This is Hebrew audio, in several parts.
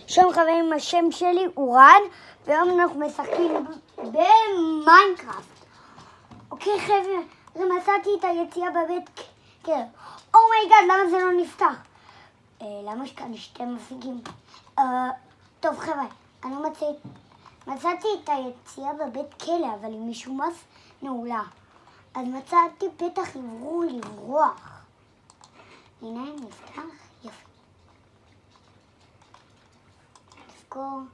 שלום חברים, השם שלי הוא רן, והיום אנחנו משחקים במיינקראפט. אוקיי חבר'ה, מצאתי את היציאה בבית כלא. אומייגאד, למה זה לא נפתח? למה יש כאן שתי מפיקים? טוב חבר'ה, אני מצאתי את היציאה בבית כלא, אבל היא משום מה נעולה. אז מצאתי פתח לברוח. הנה נפתח, יפה. go.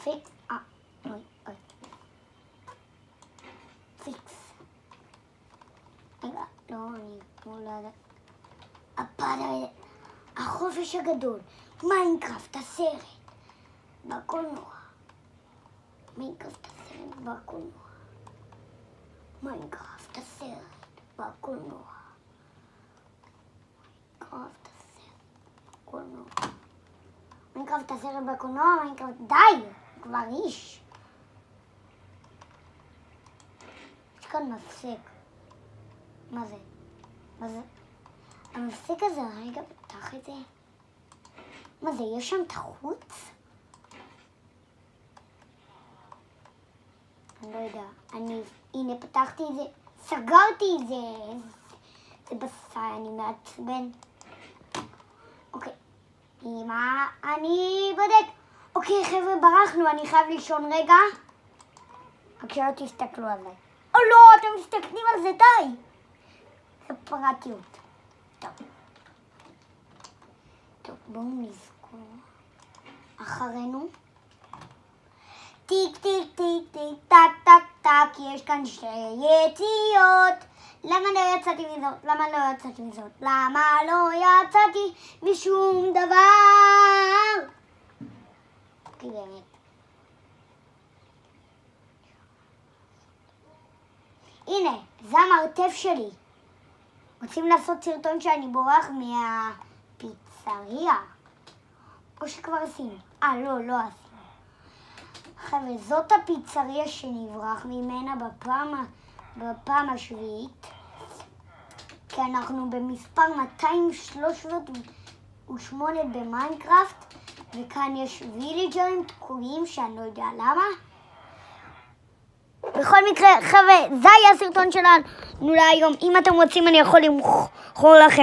Fix. Wait. Fix. לא, אני כמו לדעת. החופש הגדול. מיינקראפט, הסרט. בקולנוע. מיינקראפט, הסרט בקולנוע. מיינקראפט, הסרט בקולנוע. מיינקראפט הסרט בקולנוע, מיינקראפט, די! כבר איש. יש כאן מפסק. מה זה? המפסק הזה, רגע, פתח את זה. מה זה, יש שם תחוץ? אני לא יודע. הנה, פתחתי את זה. סגרתי את זה. זה בסדר, אני מעצבן. אוקיי. אמא, אני בודק. אוקיי, חבר'ה, ברחנו. אני חייב לישון רגע. רק שלא תסתכלו עליי. או לא, אתם מסתכלים על זה, די. זה פרטיות. טוב, בואו נזכור. אחרינו. טיק, טיק, טיק, טיק, טק, טק, טק. יש כאן שתי יציאות. למה לא יצאתי מזאת? למה לא יצאתי משום דבר? כי באמת. הנה, זה המרתף שלי. רוצים לעשות סרטון שאני בורח מהפיצריה? או שכבר עשינו? לא עשינו. חבר'ה, זאת הפיצריה שנברח ממנה בפעם השביעית. כי אנחנו במספר 238 במיינקראפט, וכאן יש וילג'רים תקועים שאני לא יודע למה. בכל מקרה, חבר'ה, זה היה הסרטון שלנו להיום. אם אתם רוצים אני יכול למכור לכם